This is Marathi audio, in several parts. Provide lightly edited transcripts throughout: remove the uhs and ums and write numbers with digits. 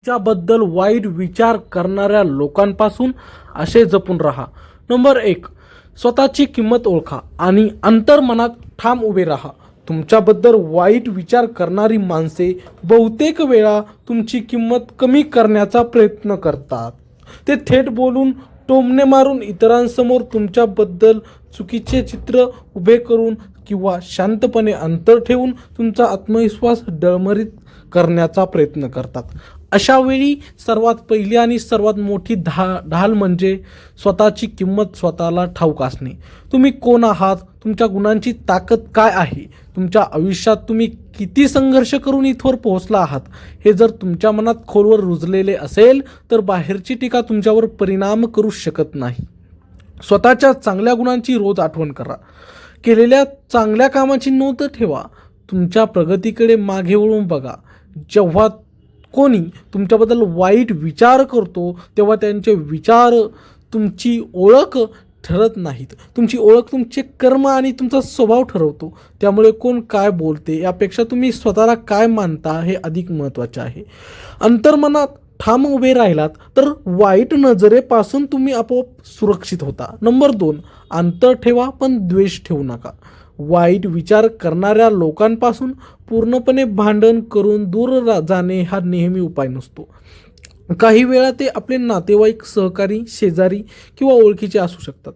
तुमच्याबद्दल वाईट विचार करणाऱ्या लोकांपासून असे जपून राहा. नंबर 1, स्वतःची किंमत ओळखा आणि अंतर्मनात ठाम उभे राहा. तुमच्याबद्दल वाईट विचार करणारी माणसे बहुतेक वेळा तुमची किंमत कमी करण्याचा प्रयत्न करतात. ते थेट बोलून, टोमणे मारून, इतरांसमोर तुमच्याबद्दल चुकीचे चित्र उभे करून किंवा शांतपणे अंतर ठेवून तुमचा आत्मविश्वास डळमळीत करण्याचा प्रयत्न करतात. अशा वेळी सर्वात पहिली आणि सर्वात मोठी ढाल म्हणजे स्वतःची किंमत स्वतःला ठाऊक असणे. तुम्ही कोण आहात? तुमच्या गुणांची ताकद काय आहे? तुमच्या आयुष्यात तुम्ही किती संघर्ष करून इथवर पोहोचला आहात? हे जर तुमच्या मनात खोलवर रुजलेले असेल तर बाहेरची टीका तुमच्यावर परिणाम करू शकत नाही. स्वतःच्या चांगल्या गुणांची रोज आठवण करा. केलेल्या चांगल्या कामाची नोंद ठेवा. तुमच्या प्रगतीकडे मागे वळून बघा. जेव्हा कोणी तुमच्याबद्दल वाईट विचार करतो तेव्हा त्यांचे विचार तुमची ओळख ठरत नाहीत. तुमची ओळख तुमचे कर्म आणि तुमचा स्वभाव ठरवतो. त्यामुळे कोण काय बोलते यापेक्षा तुम्ही स्वतःला काय मानता हे अधिक महत्त्वाचे आहे. अंतर्मनात ठाम उभे राहिलात तर वाईट नजरेपासून तुम्ही आपोआप सुरक्षित होता. नंबर 2, अंतर ठेवा पण द्वेष ठेवू नका. वाईट विचार करणाऱ्या लोकांपासून पूर्णपणे भांडण करून दूर जाणे हा नेहमी उपाय नसतो. काही वेळा ते आपले नातेवाईक, सहकारी, शेजारी किंवा ओळखीचे असू शकतात.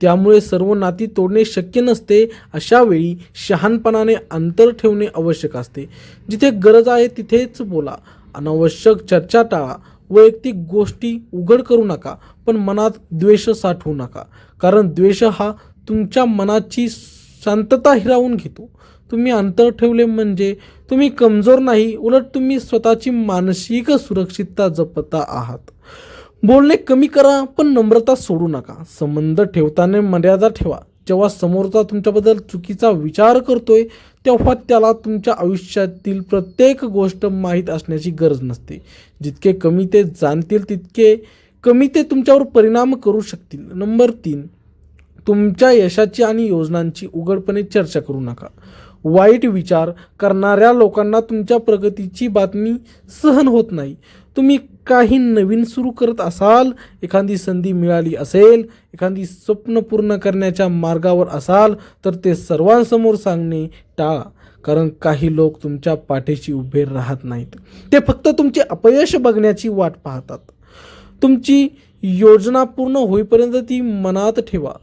त्यामुळे सर्व नाती तोडणे शक्य नसते. अशा वेळी शहाणपणाने अंतर ठेवणे आवश्यक असते. जिथे गरज आहे तिथेच बोला. अनावश्यक चर्चा टाळा. वैयक्तिक गोष्टी उघड करू नका, पण मनात द्वेष साठवू नका, कारण द्वेष हा तुमच्या मनाची शांतता हिरावून घेतो. तुम्ही अंतर ठेवले म्हणजे तुम्ही कमजोर नाही, उलट तुम्ही स्वतःची मानसिक सुरक्षितता जपता आहात. बोलणे कमी करा पण नम्रता सोडू नका. संबंध ठेवताना मर्यादा ठेवा. जेव्हा समोरचा तुमच्याबद्दल चुकीचा विचार करतोय तेव्हा त्याला तुमच्या आयुष्यातील प्रत्येक गोष्ट माहीत असण्याची गरज नसते. जितके कमी ते जाणतील तितके कमी ते तुमच्यावर परिणाम करू शकतील. नंबर 3, तुमच्या यशाची आणि योजनांची उघडपणे चर्चा करू नका. वाईट विचार करणाऱ्या लोकांना तुमच्या प्रगतीची बातमी सहन होत नाही. तुम्ही काही नवीन सुरू करत असाल, एखादी संधी मिळाली असेल, एखादी स्वप्न पूर्ण करण्याच्या मार्गावर असाल तर ते सर्वांसमोर सांगणे टाळा, कारण काही लोक तुमच्या पाठीशी उभे राहत नाहीत. ते फक्त तुमचे अपयश बघण्याची वाट पाहतात. तुमची योजना पूर्ण होईपर्यंत ती मनात ठेवा.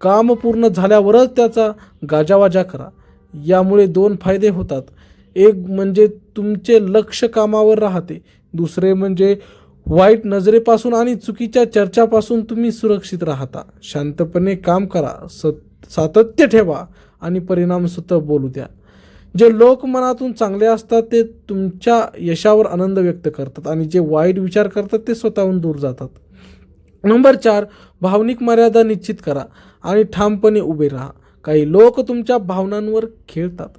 काम पूर्ण झाल्यावरच त्याचा गाजावाजा करा. यामुळे 2 फायदे होतात. एक म्हणजे तुमचे लक्ष कामावर राहते. दुसरे म्हणजे वाईट नजरेपासून आणि चुकीच्या चर्चापासून तुम्ही सुरक्षित राहता. शांतपणे काम करा, सातत्य ठेवा आणि परिणाम स्वतः बोलू द्या. जे लोक मनातून चांगले असतात ते तुमच्या यशावर आनंद व्यक्त करतात आणि जे वाईट विचार करतात ते स्वतःहून दूर जातात. नंबर 4, भावनिक मर्यादा निश्चित करा आणि ठामपणे उभे राहा. काही लोक तुमच्या भावनांवर खेळतात.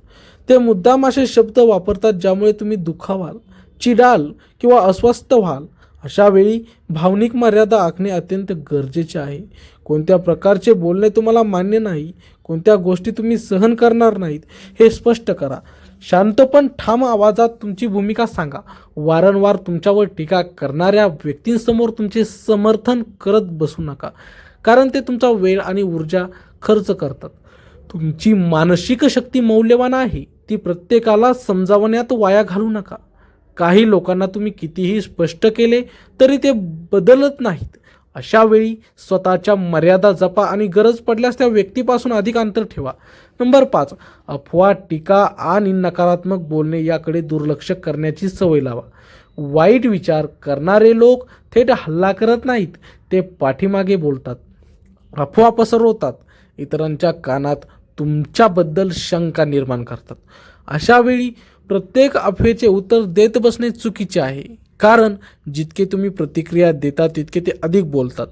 ते मुद्दाम असे शब्द वापरतात ज्यामुळे तुम्ही दुखावाल, चिडाल किंवा अस्वस्थ व्हाल. अशा वेळी भावनिक मर्यादा आखणे अत्यंत गरजेचे आहे. कोणत्या प्रकारचे बोलणे तुम्हाला मान्य नाही, कोणत्या गोष्टी तुम्ही सहन करणार नाहीत हे स्पष्ट करा. शांत पण ठाम आवाजात तुमची भूमिका सांगा. वारंवार तुमच्यावर टीका करणाऱ्या व्यक्तींसमोर तुमचे समर्थन करत बसू नका, कारण ते तुमचा वेळ आणि ऊर्जा खर्च करतात. तुमची मानसिक शक्ती मौल्यवान आहे, ती प्रत्येकाला समजावण्यात वाया घालू नका. काही लोकांना तुम्ही कितीही स्पष्ट केले तरी ते बदलत नाहीत. अशा वेळी स्वतःच्या मर्यादा जपा आणि गरज पडल्यास त्या व्यक्तीपासून अधिक अंतर ठेवा. नंबर 5, अफवा, टीका आणि नकारात्मक बोलणे याकडे दुर्लक्ष करण्याची सवय लावा. वाईट विचार करणारे लोक थेट हल्ला करत नाहीत, ते पाठीमागे बोलतात, अफवा पसरवतात, इतरांच्या कानात तुमच्याबद्दल शंका निर्माण करतात. अशा वेळी प्रत्येक अफवेचे उत्तर देत बसणे चुकीचे आहे, कारण जितके तुम्ही प्रतिक्रिया देता तितके ते अधिक बोलतात.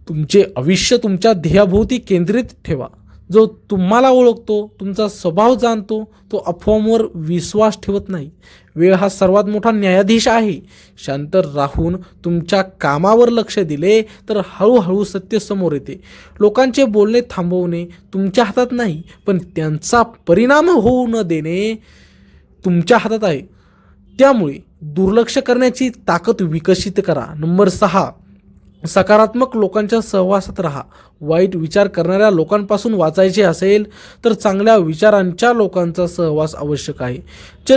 तुमचे आयुष्य तुमच्या ध्येयाभोवती केंद्रित ठेवा. जो तुम्हाला ओळखतो, तुमचा स्वभाव जाणतो, तो अफवांवर विश्वास ठेवत नाही. वेळ हा सर्वात मोठा न्यायाधीश आहे. शांत राहून तुमच्या कामावर लक्ष दिले तर हळूहळू सत्य समोर येते. लोकांचे बोलणे थांबवणे तुमच्या हातात नाही, पण त्यांचा परिणाम होऊ न देणे तुमच्या हातात आहे. त्यामुळे दुर्लक्ष करण्याची ताकद विकसित करा. नंबर 6, सकारात्मक लोकांच्या सहवासात राहा. वाईट विचार करणाऱ्या लोकांपासून वाचायचे असेल तर चांगल्या विचारांच्या लोकांचा सहवास आवश्यक आहे. जे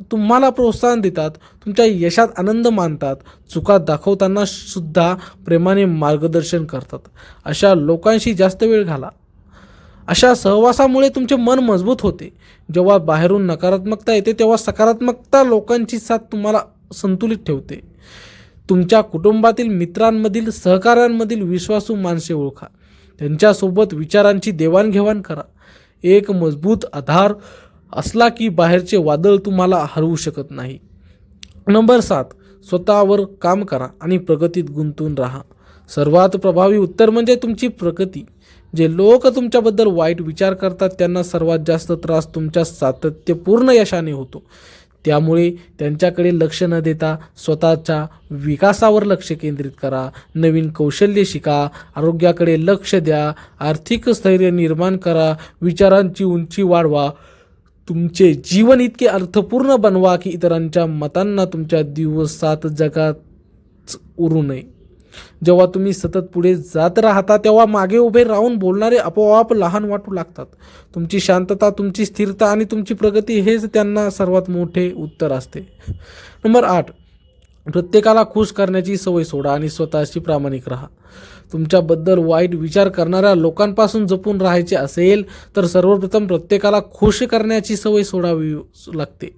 तुम्हाला प्रोत्साहन देतात, तुमच्या यशात आनंद मानतात, चुका दाखवताना सुद्धा प्रेमाने मार्गदर्शन करतात, अशा लोकांशी जास्त वेळ घाला. अशा सहवासामुळे तुमचे मन मजबूत होते. जेव्हा बाहेरून नकारात्मकता येते तेव्हा सकारात्मकता लोकांची साथ तुम्हाला संतुलित ठेवते. तुमच्या कुटुंबातील मित्रांमधील सहकाऱ्यांमधील विश्वासू माणसे ओळखा. त्यांच्यासोबत विचारांची देवाणघेवाण करा. एक मजबूत आधार असला की बाहेरचे वादळ तुम्हाला हरवू शकत नाही. नंबर 7, स्वतःवर काम करा आणि प्रगतीत गुंतून राहा. सर्वात प्रभावी उत्तर म्हणजे तुमची प्रगती. जे लोक तुमच्याबद्दल वाईट विचार करतात त्यांना सर्वात जास्त त्रास तुमच्या सातत्यपूर्ण यशाने होतो. त्यामुळे त्यांच्याकडे लक्ष न देता स्वतःच्या विकासावर लक्ष केंद्रित करा. नवीन कौशल्य शिका, आरोग्याकडे लक्ष द्या, आर्थिक स्थैर्य निर्माण करा, विचारांची उंची वाढवा. तुमचे जीवन इतके अर्थपूर्ण बनवा की इतरांच्या मतांना तुमच्या दिवसात जगात उरू नये. जेव्हा तुम्ही सतत पुढे जात राहता तेव्हा मागे उभे राहून बोलणारे आपोआप लहान वाटू लागतात. तुमची शांतता, तुमची स्थिरता आणि तुमची प्रगती हेच त्यांना सर्वात मोठे उत्तर असते. नंबर 8, प्रत्येकाला खुश करण्याची सवय सोडा आणि स्वतःशी प्रामाणिक राहा. तुमच्याबद्दल वाईट विचार करणाऱ्या लोकांपासून जपून राहायचे असेल तर सर्वप्रथम प्रत्येकाला खुश करण्याची सवय सोडावी लागते.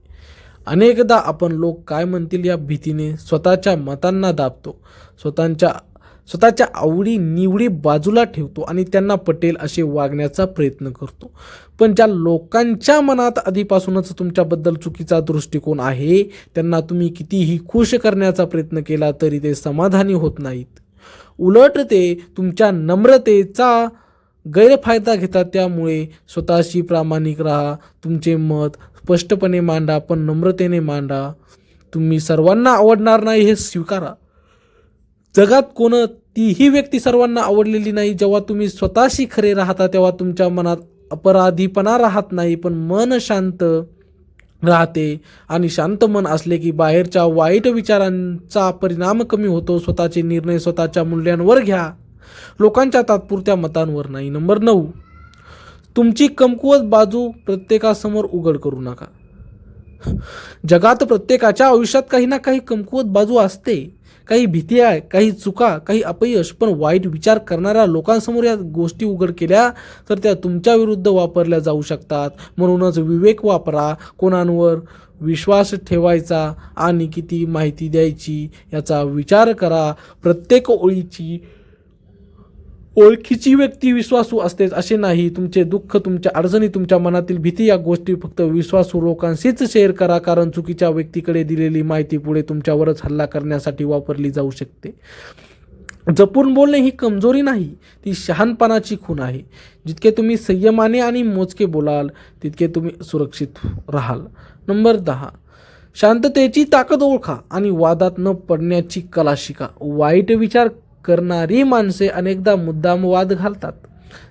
अनेकदा आपण लोक काय म्हणतील या भीतीने स्वतःच्या मतांना दाबतो, स्वतःच्या आवडी निवडी बाजूला ठेवतो आणि त्यांना पटेल असे वागण्याचा प्रयत्न करतो. पण ज्या लोकांच्या मनात आधीपासूनच तुमच्याबद्दल चुकीचा दृष्टिकोन आहे त्यांना तुम्ही कितीही खुश करण्याचा प्रयत्न केला तरी ते समाधानी होत नाहीत. उलट ते तुमच्या नम्रतेचा गैरफायदा घेतात. त्यामुळे स्वतःशी प्रामाणिक राहा. तुमचे मत स्पष्टपणे मांडा, पण नम्रतेने मांडा. तुम्ही सर्वांना आवडणार नाही हे स्वीकारा. जगात कोणतीही व्यक्ती सर्वांना आवडलेली नाही. जेव्हा तुम्ही स्वतःशी खरे राहता तेव्हा तुमच्या मनात अपराधीपणा राहत नाही, पण मन शांत राहते. आणि शांत मन असले की बाहेरच्या वाईट विचारांचा परिणाम कमी होतो. स्वतःचे निर्णय स्वतःच्या मूल्यांवर घ्या, लोकांच्या तात्पुरत्या मतांवर नाही. नंबर 9, तुमची कमकुवत बाजू प्रत्येकासमोर उघड करू नका. जगात प्रत्येकाच्या आयुष्यात काही ना काही कमकुवत बाजू असते. काही भीती आहे, काही चुका, काही अपयश. पण वाईट विचार करणाऱ्या लोकांसमोर या गोष्टी उघड केल्या तर त्या तुमच्या विरुद्ध वापरल्या जाऊ शकतात. म्हणूनच विवेक वापरा. कोणावर विश्वास ठेवायचा आणि किती माहिती द्यायची याचा विचार करा. प्रत्येक ओळखीची व्यक्ती विश्वासू असतेच असे नाही. तुमचे दुःख, तुमच्या अडचणी, तुमच्या मनातील भीती या गोष्टी फक्त विश्वासू लोकांशीच शेअर करा, कारण चुकीच्या व्यक्तीकडे दिलेली माहिती पुढे तुमच्यावरच हल्ला करण्यासाठी वापरली जाऊ शकते. जपून बोलणे ही कमजोरी नाही, ती शहाणपणाची खूण आहे. जितके तुम्ही संयमाने आणि मोजके बोलाल तितके तुम्ही सुरक्षित राहाल. नंबर 10, शांततेची ताकद ओळखा आणि वादात न पडण्याची कला शिका. वाईट विचार करणारी माणसे अनेकदा मुद्दाम वाद घालतात.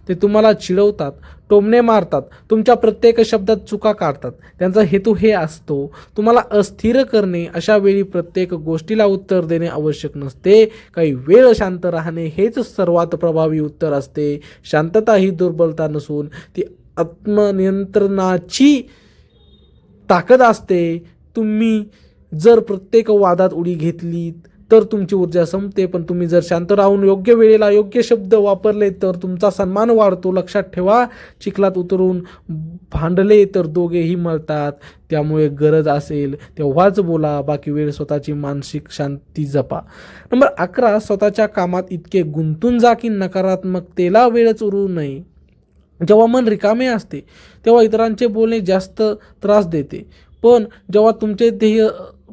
ते तुम्हाला चिडवतात, टोमणे मारतात, तुमच्या प्रत्येक शब्दात चुका काढतात. त्यांचा हेतू हे असतो तुम्हाला अस्थिर करणे. अशा वेळी प्रत्येक गोष्टीला उत्तर देणे आवश्यक नसते. काही वेळ शांत राहणे हेच सर्वात प्रभावी उत्तर असते. शांतता ही दुर्बलता नसून ती आत्मनियंत्रणाची ताकद असते. तुम्ही जर प्रत्येक वादात उडी घेतली तर तुमची ऊर्जा संपते, पण तुम्ही जर शांत राहून योग्य वेळेला योग्य शब्द वापरले तर तुमचा सन्मान वाढतो. लक्षात ठेवा, चिखलात उतरून भांडले तर दोघेही मरतात. त्यामुळे गरज असेल तेव्हाच बोला, बाकी वेळ स्वतःची मानसिक शांती जपा. नंबर 11, स्वतःच्या कामात इतके गुंतून जा की नकारात्मकतेला वेळच उरू नये. जेव्हा मन रिकामे असते तेव्हा इतरांचे बोलणे जास्त त्रास देते, पण जेव्हा तुमचे ध्येय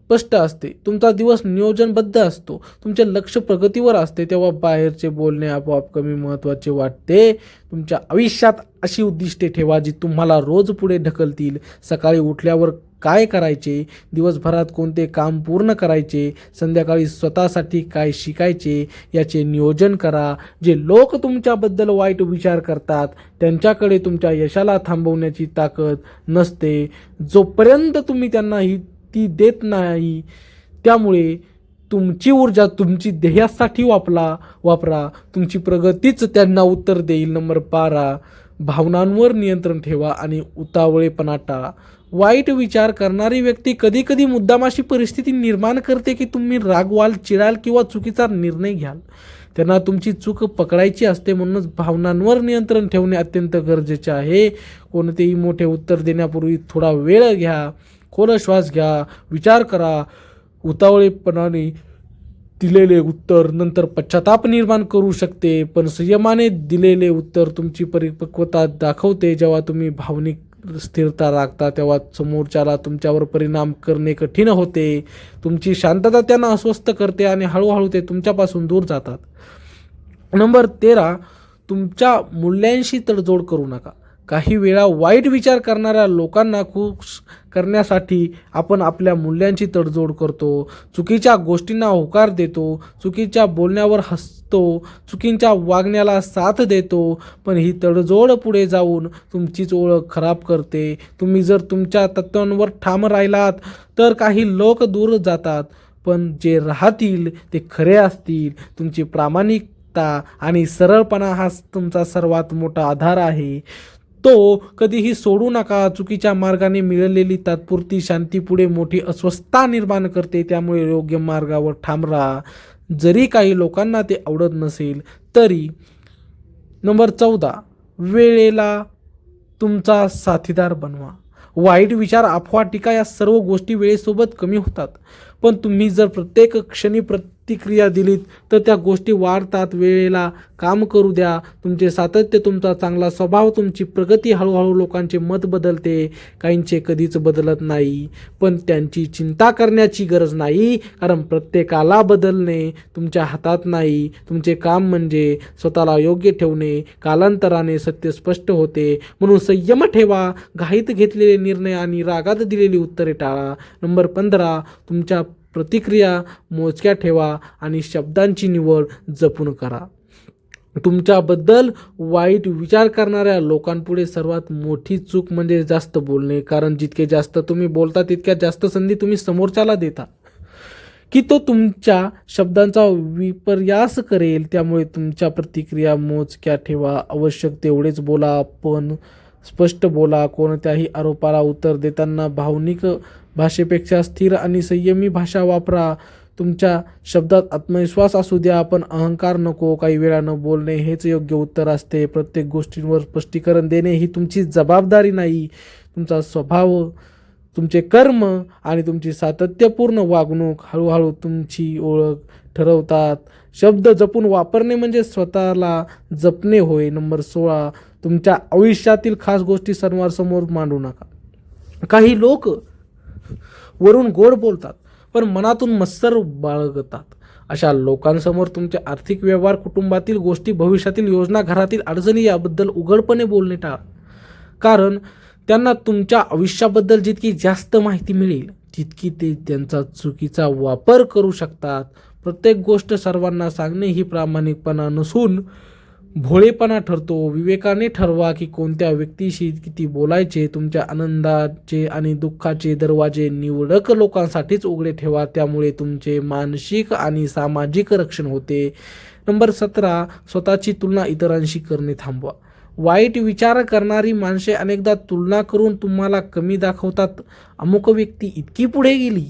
स्पष्ट असते, तुमचा दिवस नियोजनबद्ध असतो, तुमचे लक्ष प्रगतीवर असते तेव्हा बाहेरचे बोलणे आपोआप कमी महत्त्वाचे वाटते. तुमच्या आयुष्यात अशी उद्दिष्टे ठेवा जी तुम्हाला रोज पुढे ढकलतील. सकाळी उठल्यावर काय करायचे, दिवसभरात कोणते काम पूर्ण करायचे, संध्याकाळी स्वतःसाठी काय शिकायचे याचे नियोजन करा. जे लोक तुमच्याबद्दल वाईट विचार करतात त्यांच्याकडे तुमच्या यशाला थांबवण्याची ताकद नसते. जोपर्यंत तुम्ही त्यांना ही ती देत नाही. त्यामुळे तुमची ऊर्जा तुमची ध्येयासाठी वापरा. तुमची प्रगतीच त्यांना उत्तर देईल. नंबर 12, भावनांवर नियंत्रण ठेवा आणि उतावळेपणा टाळा. वाईट विचार करणारी व्यक्ती कधी कधी मुद्दाम अशी परिस्थिती निर्माण करते की तुम्ही रागवाल, चिडाल किंवा चुकीचा निर्णय घ्याल. त्यांना तुमची चूक पकडायची असते. म्हणूनच भावनांवर नियंत्रण ठेवणे अत्यंत गरजेचे आहे. कोणतेही मोठे उत्तर देण्यापूर्वी थोडा वेळ घ्या, खोल श्वास घ्या, विचार करा. उतावळेपणाने दिलेले उत्तर नंतर पश्चाताप निर्माण करू शकते, पण संयमाने दिलेले उत्तर तुमची परिपक्वता दाखवते. जेव्हा तुम्ही भावनिक स्थिरता राखता तेव्हा समोरच्याला तुमच्यावर परिणाम करणे कठीण होते. तुमची शांतता त्यांना अस्वस्थ करते आणि हळूहळू ते तुमच्यापासून दूर जातात. नंबर 13, तुमच्या मूल्यांशी तडजोड करू नका. काही वेळा वाईट विचार करणाऱ्या लोकांना खुश करण्यासाठी आपण आपल्या मूल्यांची तडजोड करतो. चुकीच्या गोष्टींना होकार देतो, चुकीच्या बोलण्यावर हसतो, चुकीच्या वागण्याला साथ देतो. पण ही तडजोड पुढे जाऊन तुमचीच ओळख खराब करते. तुम्ही जर तुमच्या तत्वांवर ठाम राहिलात तर काही लोक दूर जातात, पण जे राहतील ते खरे असतील. तुमची प्रामाणिकता आणि सरळपणा हा तुमचा सर्वात मोठा आधार आहे. तो कधीही सोडू नका. चुकीच्या मार्गाने मिळालेली तात्पुरती शांती पुढे मोठी अस्वस्थता निर्माण करते. त्यामुळे योग्य मार्गावर ठाम राहा, जरी काही लोकांना ते आवडत नसेल तरी. नंबर 14, वेळेला तुमचा साथीदार बनवा. वाईट विचार, अफवा, टीका या सर्व गोष्टी वेळेसोबत कमी होतात, पण तुम्ही जर प्रत्येक क्षणी प्रतिक्रिया दिलीत तर त्या गोष्टी वाढतात. वेळेला काम करू द्या. तुमचे सातत्य, तुमचा चांगला स्वभाव, तुमची प्रगती. हळूहळू लोकांचे मत बदलते, काहींचे कधीच बदलत नाही, पण त्यांची चिंता करण्याची गरज नाही, कारण प्रत्येकाला बदलणे तुमच्या हातात नाही. तुमचे काम म्हणजे स्वतःला योग्य ठेवणे. कालांतराने सत्य स्पष्ट होते, म्हणून संयम ठेवा. घाईत घेतलेले निर्णय आणि रागात दिलेली उत्तरे टाळा. नंबर 15, तुमच्या प्रतिक्रिया मोजक्या ठेवा आणि शब्दांची निवड जपून करा. तुमच्याबद्दल वाईट विचार करणाऱ्या लोकांपुढे सर्वात मोठी चूक म्हणजे जास्त बोलणे. कारण जितके जास्त तुम्ही बोलता तितक्या जास्त संधी तुम्ही समोरच्याला देता की तो तुमच्या शब्दांचा विपर्यास करेल. त्यामुळे तुमच्या प्रतिक्रिया मोजक्या ठेवा. आवश्यक तेवढेच बोला, पण स्पष्ट बोला. कोणत्याही आरोपाला उत्तर देताना भावनिक भाषेपेक्षा स्थिर आणि संयमी भाषा वापरा. तुमच्या शब्दात आत्मविश्वास असू द्या, पण अहंकार नको. काही वेळा न बोलणे हेच योग्य उत्तर असते. प्रत्येक गोष्टींवर स्पष्टीकरण देणे ही तुमची जबाबदारी नाही. तुमचा स्वभाव, तुमचे कर्म आणि तुमची सातत्यपूर्ण वागणूक हळूहळू तुमची ओळख ठरवतात. शब्द जपून वापरणे म्हणजे स्वतःला जपणे होय. नंबर 16, तुमच्या आयुष्यातील खास गोष्टी सर्वांसमोर मांडू नका. काही लोक वरून गोड बोलतात पण मनातून मत्सर बाळगतात. अशा लोकांसमोर तुमचे आर्थिक व्यवहार, कुटुंबातील गोष्टी, भविष्यातील योजना, घरातील अडचणी याबद्दल उघडपणे बोलणे टाळा. कारण त्यांना तुमच्या आयुष्याबद्दल जितकी जास्त माहिती मिळेल तितकी ते त्यांचा चुकीचा वापर करू शकतात. प्रत्येक गोष्ट सर्वांना सांगणे ही प्रामाणिकपणा नसून भोळेपणा ठरतो. विवेकाने ठरवा की कोणत्या व्यक्तीशी किती बोलायचे. तुमच्या आनंदाचे आणि दुःखाचे दरवाजे निवडक लोकांसाठीच उघडे ठेवा. त्यामुळे तुमचे मानसिक आणि सामाजिक रक्षण होते. नंबर 17, स्वतःची तुलना इतरांशी करणे थांबवा. वाईट विचार करणारी माणसे अनेकदा तुलना करून तुम्हाला कमी दाखवतात. अमुक व्यक्ती इतकी पुढे गेली,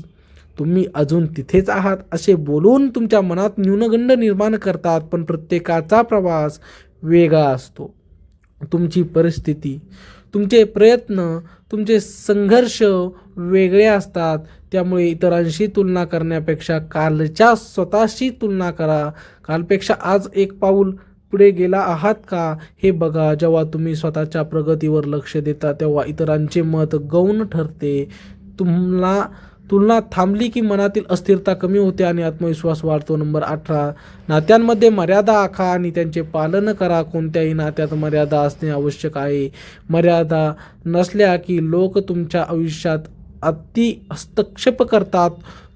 तुम्ही अजून तिथेच आहात असे बोलून तुमच्या मनात न्यूनगंड निर्माण करतात. पण प्रत्येकाचा प्रवास वेगळा असतो. तुमची परिस्थिती, तुमचे प्रयत्न, तुमचे संघर्ष वेगळे असतात. त्यामुळे इतरांशी तुलना करण्यापेक्षा कालच्या स्वतःशी तुलना करा. कालपेक्षा आज एक पाऊल पुढे गेला आहात का हे बघा. जेव्हा तुम्ही स्वतःच्या प्रगतीवर लक्ष देता तेव्हा इतरांचे मत गौण ठरते. तुलना थांबली की मनातील अस्थिरता कमी होते आणि आत्मविश्वास वाढतो. नंबर 18, नात्यांमध्ये मर्यादा आखा आणि त्यांचे पालन करा. कोणत्याही नात्यात मर्यादा असणे आवश्यक आहे. मर्यादा नसल्या की लोक तुमच्या आयुष्यात अति हस्तक्षेप करतात,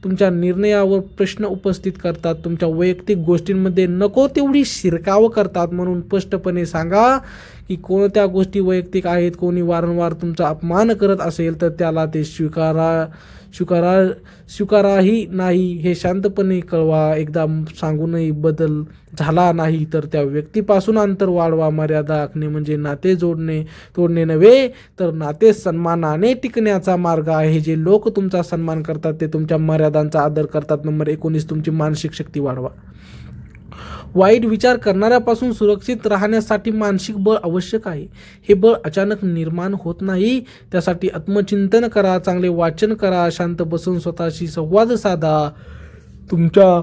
तुमच्या निर्णयावर प्रश्न उपस्थित करतात, तुमच्या वैयक्तिक गोष्टींमध्ये नको तेवढी शिरकाव करतात. म्हणून स्पष्टपणे सांगा की कोणत्या गोष्टी वैयक्तिक आहेत. कोणी वारंवार तुमचा अपमान करत असेल तर त्याला ते स्वीकाराही नाही हे शांतपणे कळवा. एकदा सांगूनही बदल झाला नाही तर त्या व्यक्तीपासून अंतर वाढवा. मर्यादा आखणे म्हणजे नाते तोडणे नव्हे तर नाते सन्मानाने टिकण्याचा मार्ग आहे. जे लोक तुमचा सन्मान करतात ते तुमच्या मर्यादांचा आदर करतात. नंबर 19, तुमची मानसिक शक्ती वाढवा. वाईट विचार करणाऱ्यापासून सुरक्षित राहण्यासाठी मानसिक बळ आवश्यक आहे. हे बळ अचानक निर्माण होत नाही. त्यासाठी आत्मचिंतन करा, चांगले वाचन करा, शांत बसून स्वतःशी संवाद साधा. तुमच्या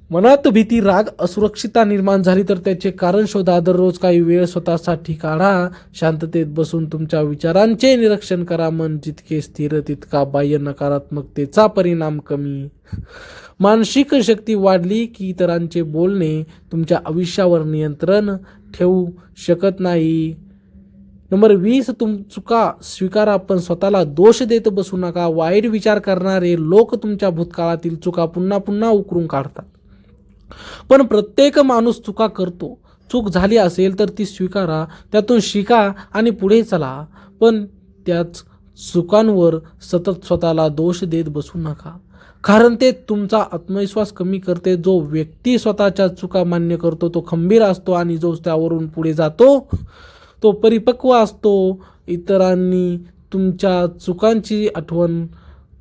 मनात भीती, राग, असुरक्षितता निर्माण झाली तर त्याचे कारण शोधा. दररोज काही वेळ स्वतःसाठी काढा. शांततेत बसून तुमच्या विचारांचे निरीक्षण करा. मन जितके स्थिर तितका बाह्य नकारात्मकतेचा परिणाम कमी. मानसिक शक्ती वाढली की इतरांचे बोलणे तुमच्या आयुष्यावर नियंत्रण ठेवू शकत नाही. नंबर 20, चुका स्वीकारा पण स्वतःला दोष देत बसू नका. वाईट विचार करणारे लोक तुमच्या भूतकाळातील चुका पुन्हा पुन्हा उकरून काढतात. पण प्रत्येक माणूस चुका करतो. चूक झाली असेल तर ती स्वीकारा, त्यातून शिका आणि पुढे चला. पण त्याच चुकांवर सतत स्वतःला दोष देत बसू नका, कारण ते तुमचा आत्मविश्वास कमी करते. जो व्यक्ती स्वतःच्या चुका मान्य करतो तो खंबीर असतो आणि जो त्यावरून पुढे जातो तो परिपक्व असतो. इतरांनी तुमच्या चुकांची आठवण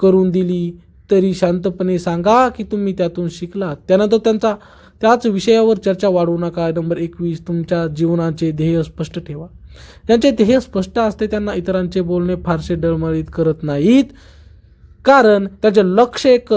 करून दिली तरी शांतपणे सांगा की तुम्ही त्यातून शिकलात. त्यानंतर त्याच विषयावर चर्चा वाढवू नका. नंबर 21, तुमच्या जीवनाचे ध्येय स्पष्ट ठेवा. ज्यांचे ध्येय स्पष्ट असते त्यांना इतरांचे बोलणे फारसे डळमळीत करत नाहीत, कारण त्याचे लक्ष एक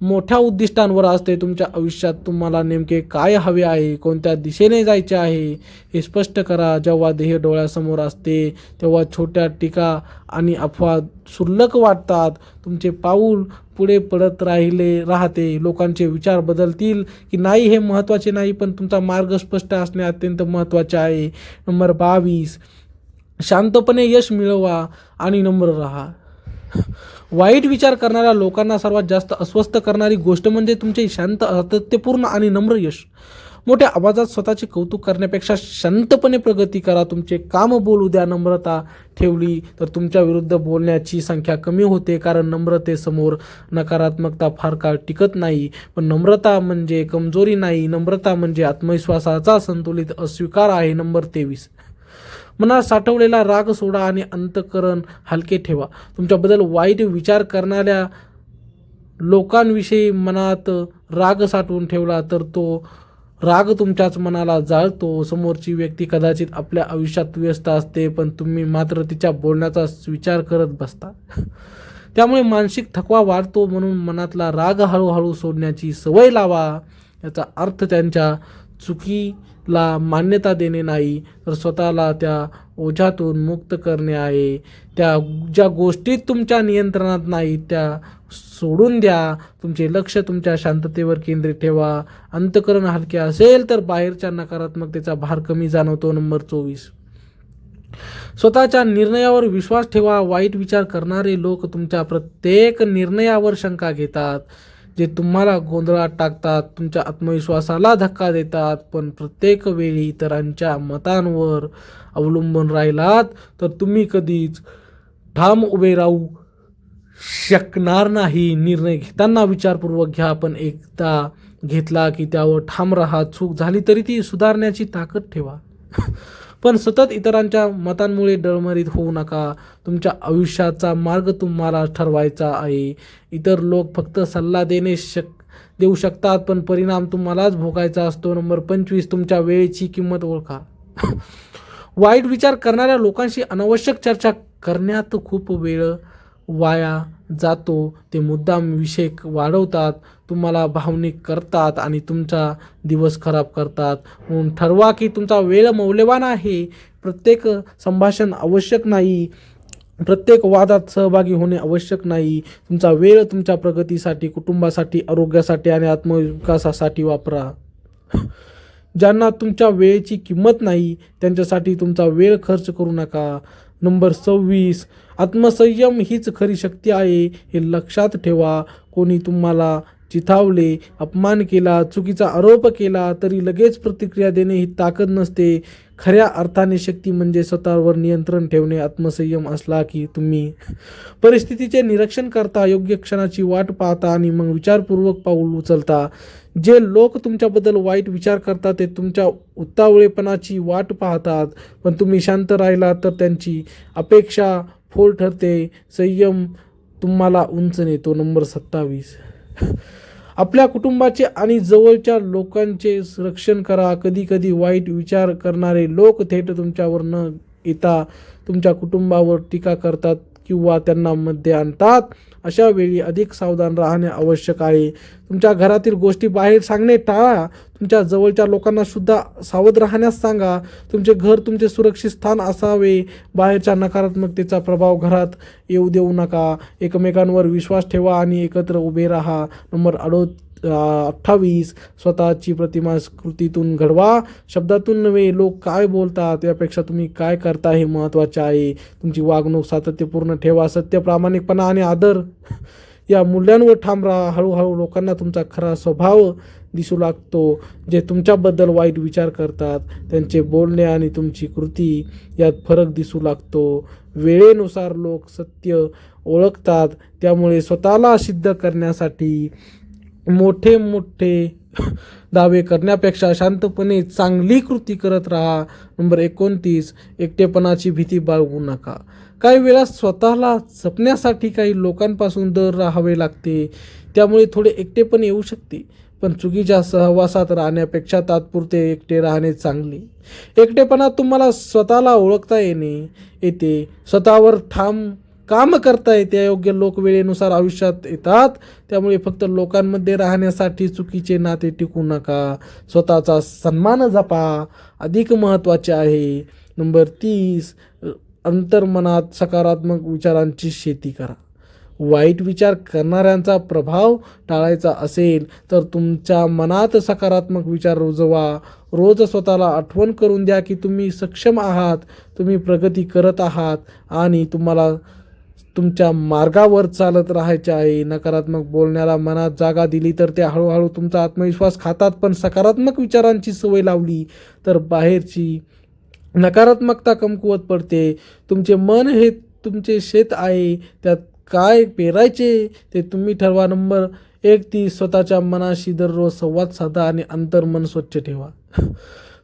मोठ्या उद्दिष्टांवर असते. तुमच्या आयुष्यात तुम्हाला नेमके काय हवे आहे, कोणत्या दिशेने जायचे आहे हे स्पष्ट करा. जेव्हा ध्येय डोळ्यासमोर असते तेव्हा छोट्या टीका आणि अफवा क्षुल्लक वाटतात. तुमचे पाऊल पुढे पडत राहते. लोकांचे विचार बदलतील की नाही हे महत्त्वाचे नाही, पण तुमचा मार्ग स्पष्ट असणे अत्यंत महत्त्वाचे आहे. नंबर 22, शांतपणे यश मिळवा आणि नम्र राहा. वाईट विचार करणाऱ्या लोकांना सर्वात जास्त अस्वस्थ करणारी गोष्ट म्हणजे तुमचे शांत, सातत्यपूर्ण आणि नम्र यश. मोठ्या आवाजात स्वतःचे कौतुक करण्यापेक्षा शांतपणे प्रगती करा. तुमचे काम बोलू द्या. नम्रता ठेवली तर तुमच्या विरुद्ध बोलण्याची संख्या कमी होते, कारण नम्रतेसमोर नकारात्मकता फार काळ टिकत नाही. पण नम्रता म्हणजे कमजोरी नाही, नम्रता म्हणजे आत्मविश्वासाचा संतुलित अस्वीकार आहे. नंबर 23, मनात साठवलेला राग सोडा आणि अंतःकरण हलके ठेवा. तुमच्याबद्दल वाईट विचार करणाऱ्या लोकांविषयी मनात राग साठवून ठेवला तर तो राग तुमच्याच मनाला जाळतो. समोरची व्यक्ती कदाचित आपल्या आयुष्यात व्यस्त असते, पण तुम्ही मात्र तिच्या बोलण्याचा विचार करत बसता. त्यामुळे मानसिक थकवा वाढतो. म्हणून मनातला राग हळूहळू सोडण्याची सवय लावा. याचा अर्थ त्यांच्या चुकीला मान्यता देणे नाही, तर स्वतःला त्या ओझ्यातून मुक्त करणे आहे. ज्या गोष्टी तुमच्या नियंत्रणात नाहीत त्या सोडून द्या. तुमचे लक्ष तुमच्या शांततेवर केंद्रित ठेवा. अंतःकरण हलके असेल तर बाहेरच्या नकारात्मकतेचा भार कमी जाणवतो. नंबर 24, स्वतःच्या निर्णयावर विश्वास ठेवा. वाईट विचार करणारे लोक तुमच्या प्रत्येक निर्णयावर शंका घेतात, जे तुम्हाला गोंधळात टाकतात, तुमच्या आत्मविश्वासाला धक्का देतात. पण प्रत्येक वेळी इतरांच्या मतांवर अवलंबून राहिलात तर तुम्ही कधीच ठाम उभे राहू शकणार नाही. निर्णय घेताना विचारपूर्वक घ्या, पण एकदा घेतला की त्यावर ठाम राहा. चूक झाली तरी ती सुधारण्याची ताकद ठेवा, पण सतत इतरांच्या मतांमुळे डळमळीत होऊ नका. तुमच्या आयुष्याचा मार्ग तुम्हाला ठरवायचा आहे. इतर लोक फक्त सल्ला देऊ शकतात, पण परिणाम तुम्हालाच भोगायचा असतो. नंबर 25, तुमच्या वेळेची किंमत ओळखा. वाईट विचार करणाऱ्या लोकांशी अनावश्यक चर्चा करण्यात खूप वेळ वाया जातो. ते मुद्दाम विषय वाढवतात, तुम्हाला भावनिक करतात आणि तुमचा दिवस खराब करतात. म्हणून ठरवा की तुमचा वेळ मौल्यवान आहे. प्रत्येक संभाषण आवश्यक नाही, प्रत्येक वादात सहभागी होणे आवश्यक नाही. तुमचा वेळ तुमच्या प्रगतीसाठी, कुटुंबासाठी, आरोग्यासाठी आणि आत्मविकासासाठी वापरा. ज्यांना तुमच्या वेळेची किंमत नाही त्यांच्यासाठी तुमचा वेळ खर्च करू नका. नंबर 26, आत्मसंयम हीच खरी शक्ती आहे, हे लक्षात ठेवा. कोणी तुम्हाला चिथावले, अपमान केला, चुकीचा आरोप केला तरी लगेच प्रतिक्रिया देणे ही ताकद नसते. खऱ्या अर्थाने शक्ती म्हणजे स्वतःवर नियंत्रण ठेवणे. आत्मसंयम असला की तुम्ही परिस्थितीचे निरीक्षण करता, योग्य क्षणाची वाट पाहता आणि मग विचारपूर्वक पाऊल उचलता. जे लोक तुमच्याबद्दल वाईट विचार करतात ते तुमच्या उतावळेपणाची वाट पाहतात, पण तुम्ही शांत राहिला तर त्यांची अपेक्षा फोल ठरते. संयम तुम्हाला उंच नेतो. नंबर 27, आपल्या कुटुंबाचे आणि जवळच्या लोकांचे रक्षण करा. कधी कधी वाईट विचार करणारे लोक थेट तुमच्यावर न येता तुमच्या कुटुंबावर टीका करतात किंवा त्यांना मध्ये आणतात. अशा वेळी अधिक सावधान राहणे आवश्यक आहे. तुमच्या घरातील गोष्टी बाहेर सांगणे टाळा. तुमच्या जवळच्या लोकांना सुद्धा सावध राहण्यास सांगा. तुमचे घर तुमचे सुरक्षित स्थान असावे. बाहेरच्या नकारात्मकतेचा प्रभाव घरात येऊ देऊ नका. एकमेकांवर विश्वास ठेवा आणि एकत्र उभे राहा. नंबर 28, स्वतःची प्रतिमा कृतीतून घडवा, शब्दातून नव्हे. लोक काय बोलतात यापेक्षा तुम्ही काय करता हे महत्त्वाचे आहे. तुमची वागणूक सातत्यपूर्ण ठेवा. सत्य, प्रामाणिकपणा आणि आदर या मूल्यांवर ठाम राहा. हळूहळू लोकांना तुमचा खरा स्वभाव दिसू लागतो. जे तुमच्याबद्दल वाईट विचार करतात त्यांचे बोलणे आणि तुमची कृती यात फरक दिसू लागतो. वेळेनुसार लोक सत्य ओळखतात, त्यामुळे स्वतःला सिद्ध करण्यासाठी मोठे मोठे दावे करण्यापेक्षा शांतपणे चांगली कृती करत राहा. नंबर 29, एकटेपणाची भीती बाळगू नका. काही वेळा स्वतःला जपण्यासाठी काही लोकांपासून दूर राहावे लागते, त्यामुळे थोडे एकटेपण येऊ शकते. पण चुकीच्या सहवासात राहण्यापेक्षा तात्पुरते एकटे राहणे चांगले. एकटेपणात तुम्हाला स्वतःला ओळखता येते, स्वतःवर ठाम काम करता येते. योग्य लोक वेळेनुसार आयुष्यात येतात, त्यामुळे फक्त लोकांमध्ये राहण्यासाठी चुकीचे नाते टिकू नका. स्वतःचा सन्मान जपा, अधिक महत्त्वाचे आहे. नंबर 30, अंतर्मनात सकारात्मक विचारांची शेती करा. वाईट विचार करणाऱ्यांचा प्रभाव टाळायचा असेल तर तुमच्या मनात सकारात्मक विचार रुजवा. रोज स्वतःला आठवण करून द्या की तुम्ही सक्षम आहात, तुम्ही प्रगती करत आहात आणि तुम्हाला तुमच्या मार्गावर चालत राहायचे आहे. नकारात्मक बोलण्याला मनात जागा दिली तर ते हळूहळू तुमचा आत्मविश्वास खातात, पण सकारात्मक विचारांची सवय लावली तर बाहेरची नकारात्मकता कमकुवत पडते. तुमचे मन हे तुमचे शेत आहे, त्यात काय पेरायचे ते तुम्ही ठरवा. नंबर 31, स्वतःच्या मनाशी दररोज संवाद साधा आणि अंतर्मन स्वच्छ ठेवा.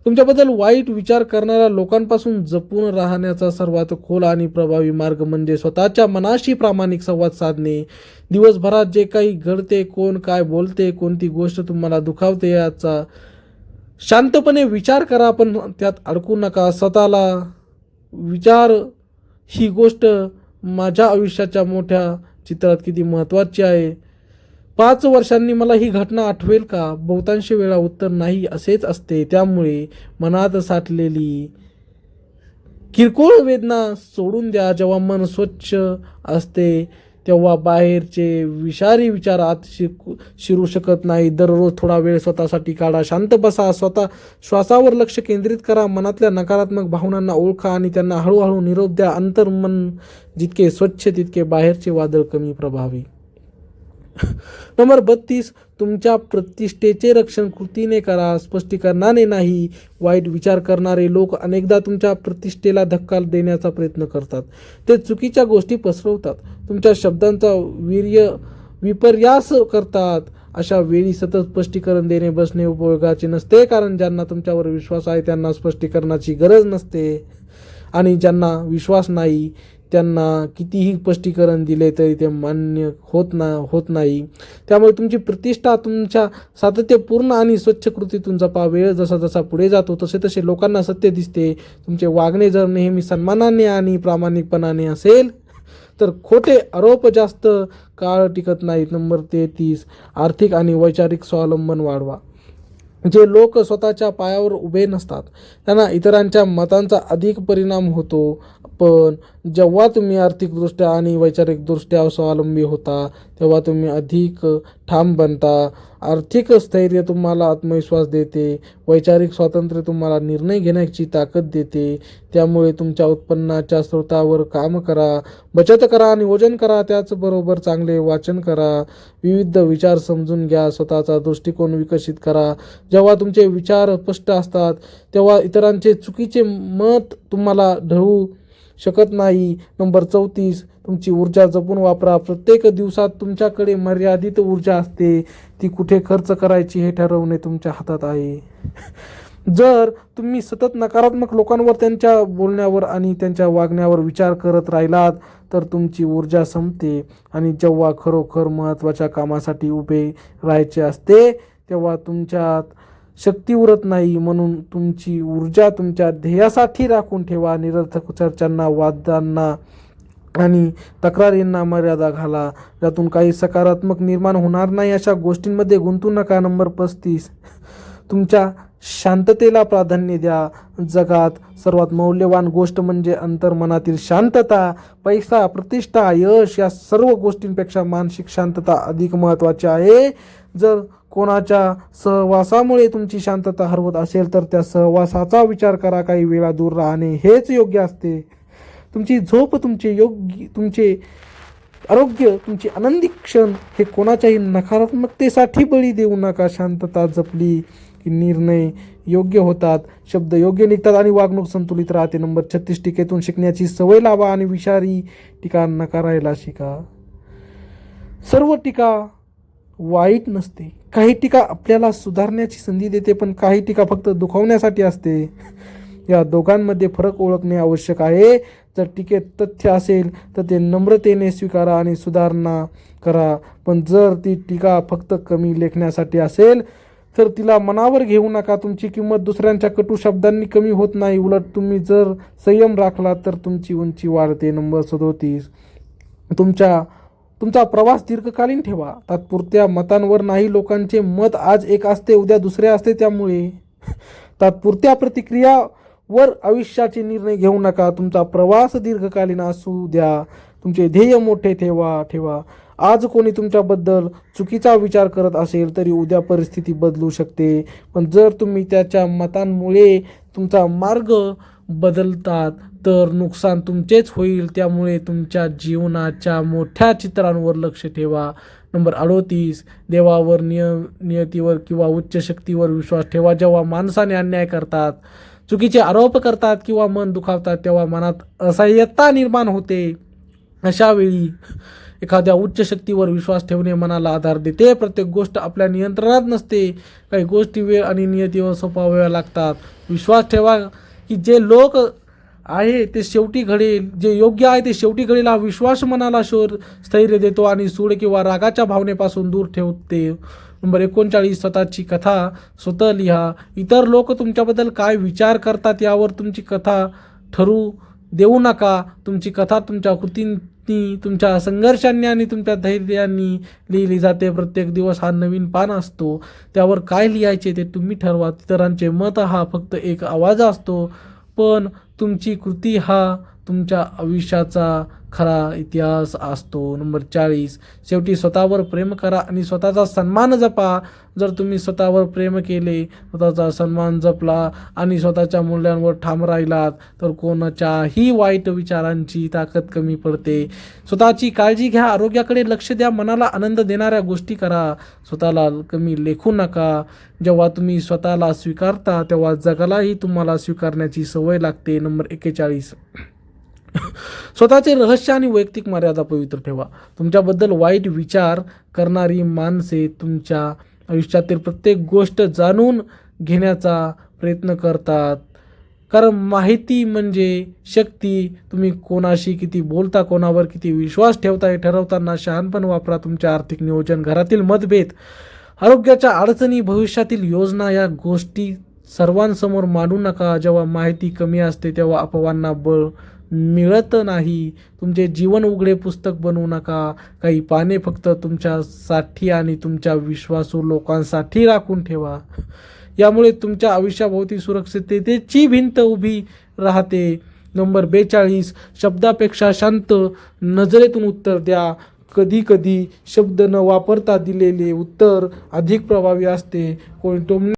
तुमच्याबद्दल वाईट विचार करणाऱ्या लोकांपासून जपून राहण्याचा सर्वात खोल आणि प्रभावी मार्ग म्हणजे स्वतःच्या मनाशी प्रामाणिक संवाद साधणे. दिवसभरात जे काही घडते, कोण काय बोलते, कोणती गोष्ट तुम्हाला दुखावते याचा शांतपणे विचार करा, पण त्यात अडकू नका. स्वतःला विचार, ही गोष्ट माझ्या आयुष्याच्या मोठ्या चित्रात किती महत्त्वाची आहे. 5 वर्षांनी मला ही घटना आठवेल का? बहुतांश वेळा उत्तर नाही असेच असते. त्यामुळे मनात साठलेली किरकोळ वेदना सोडून द्या. जेव्हा मन स्वच्छ असते तेव्हा बाहेरचे विषारी विचार आत शिरू शकत नाही. दररोज थोडा वेळ स्वतःसाठी काढा. शांत बसा, स्वतः श्वासावर लक्ष केंद्रित करा. मनातल्या नकारात्मक भावनांना ओळखा आणि त्यांना हळूहळू निरोप द्या. अंतर्मन जितके स्वच्छ तितके बाहेरचे वादळ कमी प्रभावी. नंबर 32, तुमच्या प्रतिष्ठेचे रक्षण कृतीने करा, स्पष्टीकरणाने नाही. वाईट विचार करणारे लोक अनेकदा तुमच्या प्रतिष्ठेला धक्का देण्याचा प्रयत्न करतात. ते चुकीच्या गोष्टी पसरवतात, तुमच्या शब्दांचा विपर्यास करतात. अशा वेळी सतत स्पष्टीकरण देणे बसणे उपयोगाचे नसते, कारण ज्यांना तुमच्यावर विश्वास आहे त्यांना स्पष्टीकरणाची गरज नसते आणि ज्यांना विश्वास नाही त्यांना कितीही स्पष्टीकरण दिले तरी ते मान्य होत नाही. त्यामुळे तुमची प्रतिष्ठा तुमच्या सातत्यपूर्ण आणि स्वच्छ कृतीतून जपा. वेळ जसा जसा पुढे जातो तसे तसे लोकांना सत्य दिसते. तुमचे वागणे जर नेहमी सन्मानाने आणि प्रामाणिकपणाने असेल तर खोटे आरोप जास्त काळ टिकत नाहीत. नंबर 33, आर्थिक आणि वैचारिक स्वावलंबन वाढवा. जे लोक स्वतःच्या पायावर उभे नसतात त्यांना इतरांच्या मतांचा अधिक परिणाम होतो. पण जेव्हा तुम्ही आर्थिकदृष्ट्या आणि वैचारिकदृष्ट्या स्वावलंबी होता तेव्हा तुम्ही अधिक ठाम बनता. आर्थिक स्थैर्य तुम्हाला आत्मविश्वास देते. वैचारिक स्वातंत्र्य तुम्हाला निर्णय घेण्याची ताकद देते. त्यामुळे तुमच्या उत्पन्नाच्या स्रोतावर काम करा, बचत करा, नियोजन करा. त्याचबरोबर चांगले वाचन करा, विविध विचार समजून घ्या, स्वतःचा दृष्टिकोन विकसित करा. जेव्हा तुमचे विचार स्पष्ट असतात तेव्हा इतरांचे चुकीचे मत तुम्हाला ढळू शकत नाही. नंबर 34, तुमची ऊर्जा जपून वापरा. प्रत्येक दिवसात तुमच्याकडे मर्यादित ऊर्जा असते. ती कुठे खर्च करायची हे ठरवणे तुमच्या हातात आहे. जर तुम्ही सतत नकारात्मक लोकांवर, त्यांच्या बोलण्यावर आणि त्यांच्या वागण्यावर विचार करत राहिलात तर तुमची ऊर्जा संपते आणि जेव्हा खरोखर महत्त्वाच्या कामासाठी उभे राहायचे असते तेव्हा तुमच्यात शक्ती उरत नाही. म्हणून तुमची ऊर्जा तुमच्या ध्येयासाठी राखून ठेवा. निरर्थक चर्चांना, वादांना आणि तक्रारींना मर्यादा घाला, ज्यातून काही सकारात्मक निर्माण होणार नाही अशा गोष्टींमध्ये गुंतू नका. नंबर 35, तुमच्या शांततेला प्राधान्य द्या. जगात सर्वात मौल्यवान गोष्ट म्हणजे अंतर्मनातील शांतता. पैसा, प्रतिष्ठा, यश या सर्व गोष्टींपेक्षा मानसिक शांतता अधिक महत्त्वाची आहे. जर कोणाच्या सहवासामुळे तुमची शांतता हरवत असेल तर त्या सहवासाचा विचार करा. काही वेळा दूर राहणे हेच योग्य असते. तुमची झोप, तुमचे आरोग्य, तुमचे आनंदी क्षण हे कोणाच्याही नकारात्मकतेसाठी बळी देऊ नका. शांतता जपली की निर्णय योग्य होतात, शब्द योग्य निघतात आणि वागणूक संतुलित राहते. नंबर 36, टीकेतून शिकण्याची सवय लावा आणि विषारी टीका नकारायला शिका. सर्व टीका वाईट नसते. काही टीका आपल्याला सुधारण्याची संधी देते, पण काही टीका फक्त दुखावण्यासाठी असते. या दोघांमध्ये फरक ओळखणे आवश्यक आहे. जर टीकेत तथ्य असेल तर ते नम्रतेने स्वीकारा आणि सुधारणा करा. पण जर ती टीका फक्त कमी लेखण्यासाठी असेल तर तिला मनावर घेऊ नका. तुमची किंमत दुसऱ्यांच्या कटू शब्दांनी कमी होत नाही. उलट तुम्ही जर संयम राखला तर तुमची उंची वाढते. नंबर 37, तुमचा प्रवास दीर्घकालीन ठेवा. तात्पुरत्या मतांवर नाही. लोकांचे मत आज एक असते, उद्या दुसरे असते. त्यामुळे तात्पुरत्या प्रतिक्रियावर आयुष्याचे निर्णय घेऊ नका. तुमचा प्रवास दीर्घकालीन असू द्या. तुमचे ध्येय मोठे ठेवा. आज कोणी तुमच्याबद्दल चुकीचा विचार करत असेल तरी उद्या परिस्थिती बदलू शकते. पण जर तुम्ही त्याच्या मतांमुळे तुमचा मार्ग बदलतात तर नुकसान तुमचेच होईल. त्यामुळे तुमच्या जीवनाच्या मोठ्या चित्रांवर लक्ष ठेवा. नंबर 38, देवावर, नियतीवर किंवा उच्च शक्तीवर विश्वास ठेवा. जेव्हा माणसाने अन्याय करतात, चुकीचे आरोप करतात किंवा मन दुखावतात तेव्हा मनात असहाय्यता निर्माण होते. अशा वेळी एखाद्या उच्च शक्तीवर विश्वास ठेवणे मनाला आधार देते. प्रत्येक गोष्ट आपल्या नियंत्रणात नसते. काही गोष्टी वेळ आणि नियतीवर सोपवाव्या लागतात. विश्वास ठेवा की जे लोक आहे ते शेवटी घडेल, जे योग्य आहे ते शेवटी घडेल. हा विश्वास मनाला स्थैर्य देतो आणि सूड किंवा रागाच्या भावनेपासून दूर ठेवते. नंबर 39, स्वतःची कथा स्वतः लिहा. इतर लोक तुमच्याबद्दल काय विचार करतात यावर तुमची कथा ठरू देऊ नका. तुमची कथा तुमच्या कृतींनी, तुमच्या संघर्षांनी आणि तुमच्या धैर्याने लिहिली जाते. प्रत्येक दिवस हा नवीन पान असतो. त्यावर काय लिहायचे ते तुम्ही ठरवा. इतरांचे मत हा फक्त एक आवाज असतो, पण तुमची कृती हा तुमच्या आयुष्याचा खरा इतिहास असतो. नंबर 40, शेवटी स्वतःवर प्रेम करा आणि स्वतःचा सन्मान जपा. जर तुम्ही स्वतःवर प्रेम केले, स्वतःचा सन्मान जपला आणि स्वतःच्या मूल्यांवर ठाम राहिलात तर कोणाच्याही वाईट विचारांची ताकद कमी पडते. स्वतःची काळजी घ्या, आरोग्याकडे लक्ष द्या, मनाला आनंद देणाऱ्या गोष्टी करा. स्वतःला कमी लेखू नका. जेव्हा तुम्ही स्वतःला स्वीकारता तेव्हा जगालाही तुम्हाला स्वीकारण्याची सवय लागते. नंबर 41, स्वतःचे रहस्य आणि वैयक्तिक मर्यादा पवित्र ठेवा. तुमच्याबद्दल वाईट विचार करणारी माणसे तुमच्या आयुष्यातील प्रत्येक गोष्ट जाणून घेण्याचा प्रयत्न करतात, कारण माहिती म्हणजे शक्ती. तुम्ही कोणाशी किती बोलता, कोणावर किती विश्वास ठेवता हे ठरवताना शहाणपण वापरा. तुमचे आर्थिक नियोजन, घरातील मतभेद, आरोग्याच्या अडचणी, भविष्यातील योजना या गोष्टी सर्वांसमोर मांडू नका. जेव्हा माहिती कमी असते तेव्हा अफवांना बळ मिळत नाही. तुमचे जीवन उघडे पुस्तक बनवू नका. काही पाने फक्त तुमच्यासाठी आणि तुमच्या विश्वासू लोकांसाठी राखून ठेवा. यामुळे तुमच्या आयुष्याभोवती सुरक्षिततेची भिंत उभी राहते. नंबर 42, शब्दापेक्षा शांत नजरेतून उत्तर द्या. कधी कधी शब्द न वापरता दिलेले उत्तर अधिक प्रभावी असते. कोणी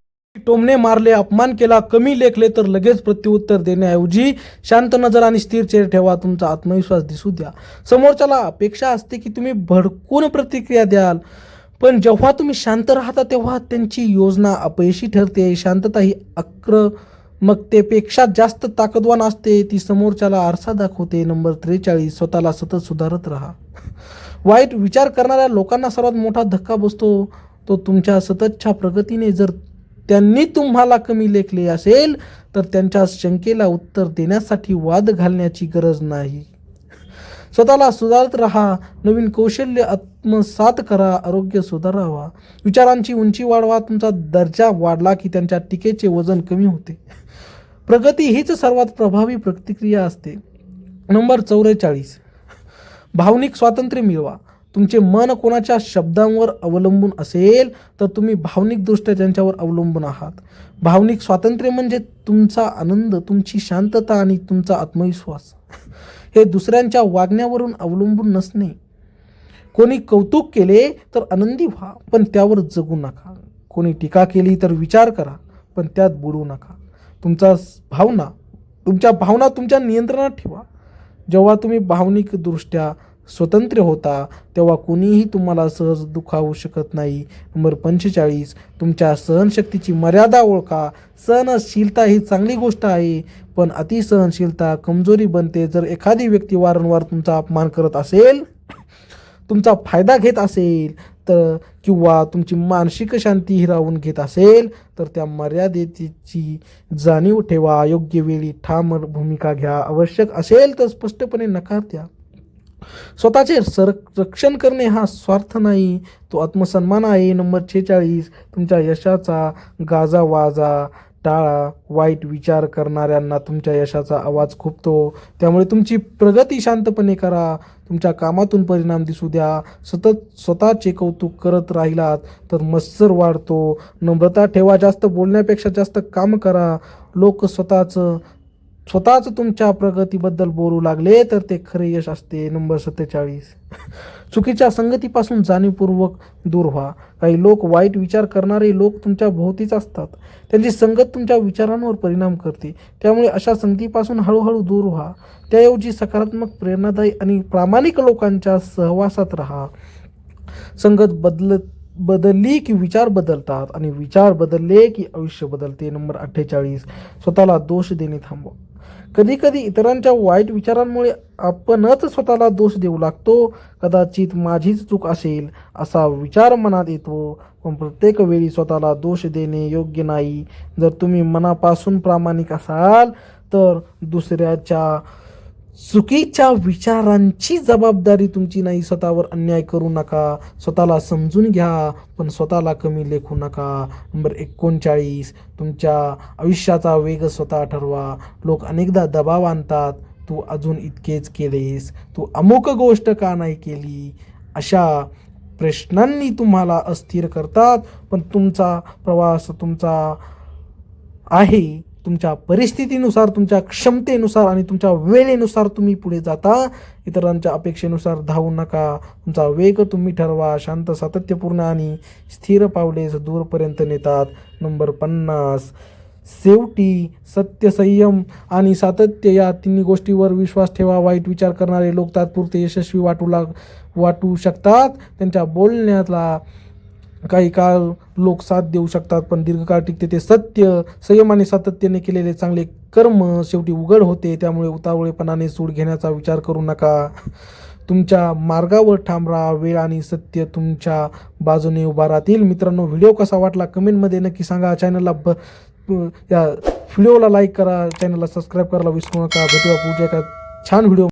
टोमणे मारले, अपमान केला, कमी लेखले तर लगेच प्रत्युत्तर देण्याऐवजी शांत नजर आणि स्थिर चेहरा ठेवा. तुमचा आत्मविश्वास दिसू द्या. समोरच्याला अपेक्षा असते की तुम्ही भडकून प्रतिक्रिया द्याल, पण जेव्हा तुम्ही शांत राहता तेव्हा त्यांची योजना अपयशी ठरते. शांतता ही आक्रमकतेपेक्षा जास्त ताकदवान असते. ती समोरच्याला आरसा दाखवते. नंबर 43, स्वतःला सतत सुधारत राहा. वाईट विचार करणाऱ्या लोकांना सर्वात मोठा धक्का बसतो तो तुमच्या सततच्या प्रगतीने. जर त्यांनी तुम्हाला कमी लेखले असेल तर त्यांच्या शंकेला उत्तर देण्यासाठी वाद घालण्याची गरज नाही. स्वतःला सुधारत राहा. नवीन कौशल्य आत्मसात करा. आरोग्य सुधारावा. विचारांची उंची वाढवा. तुमचा दर्जा वाढला की त्यांच्या टीकेचे वजन कमी होते. प्रगती हीच सर्वात प्रभावी प्रतिक्रिया असते. नंबर 44, भावनिक स्वातंत्र्य मिळवा. तुमचे मन कोणाच्या शब्दांवर अवलंबून असेल तर तुम्ही भावनिकदृष्ट्या त्यांच्यावर अवलंबून आहात. भावनिक स्वातंत्र्य म्हणजे तुमचा आनंद, तुमची शांतता आणि तुमचा आत्मविश्वास हे दुसऱ्यांच्या वागण्यावरून अवलंबून नसणे. कोणी कौतुक केले तर आनंदी व्हा, पण त्यावर जगू नका. कोणी टीका केली तर विचार करा, पण त्यात बुडू नका. तुमच्या भावना तुमच्या नियंत्रणात ठेवा. जेव्हा तुम्ही भावनिकदृष्ट्या स्वतंत्र होता तेव्हा कोणीही तुम्हाला सहज दुखावू शकत नाही. नंबर 45, तुमच्या सहनशक्तीची मर्यादा ओळखा. सहनशीलता ही चांगली गोष्ट आहे, पण अतिसहनशीलता कमजोरी बनते. जर एखादी व्यक्ती वारंवार तुमचा अपमान करत असेल, तुमचा फायदा घेत असेल तर किंवा तुमची मानसिक शांती हिरावून घेत असेल तर त्या मर्यादेची जाणीव ठेवा. योग्य वेळी ठाम भूमिका घ्या. आवश्यक असेल तर स्पष्टपणे नकार द्या. स्वतःचे रक्षण करणे हा स्वार्थ नाही, तो आत्मसन्मान आहे. नंबर 46, तुमच्या यशाचा गाजावाजा टाळा. वाईट विचार करणाऱ्यांना तुमच्या यशाचा आवाज खुपतो, त्यामुळे तुमची प्रगती शांतपणे करा. तुमच्या कामातून परिणाम दिसू द्या. सतत स्वतःचे कौतुक करत राहिलात तर मत्सर वाढतो. नम्रता ठेवा. जास्त बोलण्यापेक्षा जास्त काम करा. लोक स्वतःच तुमच्या प्रगतीबद्दल बोलू लागले तर ते खरे यश असते. नंबर 47, चुकीच्या संगतीपासून जाणीवपूर्वक दूर व्हा. काही लोक, वाईट विचार करणारे लोक तुमच्या भोवतीच असतात. त्यांची संगत तुमच्या विचारांवर परिणाम करते, त्यामुळे अशा संगतीपासून हळूहळू दूर व्हा. त्याऐवजी सकारात्मक, प्रेरणादायी आणि प्रामाणिक लोकांच्या सहवासात राहा. संगत बदलली की विचार बदलतात आणि विचार बदलले की आयुष्य बदलते. नंबर 48, स्वतःला दोष देणे थांबवा. कधीकधी इतरांच्या वाईट विचारांमुळे आपणच स्वतःला दोष देऊ लागतो. कदाचित माझीच चूक असेल असा विचार मनात येतो, पण प्रत्येक वेळी स्वतःला दोष देणे योग्य नाही. जर तुम्ही मनापासून प्रामाणिक असाल तर दुसऱ्याच्या चुकीच्या विचारांची जबाबदारी तुमची नाही. स्वतःवर अन्याय करू नका. स्वतःला समजून घ्या, पण स्वतःला कमी लेखू नका. नंबर 39, तुमच्या आयुष्याचा वेग स्वतः ठरवा. लोक अनेकदा दबाव आणतात, तू अजून इतकेच केलेस, तू अमुक गोष्ट का नाही केली, अशा प्रश्नांनी तुम्हाला अस्थिर करतात. पण तुमचा प्रवास तुमचा आहे. तुमच्या परिस्थितीनुसार, तुमच्या क्षमतेनुसार आणि तुमच्या वेळेनुसार तुम्ही पुढे जाता. इतरांच्या अपेक्षेनुसार धावू नका. तुमचा वेग तुम्ही ठरवा. शांत, सातत्यपूर्ण आणि स्थिर पावलेच दूरपर्यंत नेतात. नंबर 50, शेवटी सत्य, संयम आणि सातत्य या तिन्ही गोष्टीवर विश्वास ठेवा. वाईट विचार करणारे लोक तात्पुरते यशस्वी वाटू शकतात. त्यांच्या बोलण्याला काही काळ लोक साथ देऊ शकतात, पण दीर्घकाळ टिकते. ते सत्य, संयम आणि सातत्याने केलेले चांगले कर्म शेवटी उघड होते. त्यामुळे उतावळेपणाने सूड घेण्याचा विचार करू नका. तुमच्या मार्गावर ठाम राहा. वेळ आणि सत्य तुमच्या बाजूने उभा राहतील. मित्रांनो, व्हिडिओ कसा वाटला कमेंटमध्ये नक्की सांगा. या व्हिडिओला लाईक करा, चॅनलला सबस्क्राईब करायला विसरू नका. भेटूया पुढच्या एका छान व्हिडिओ.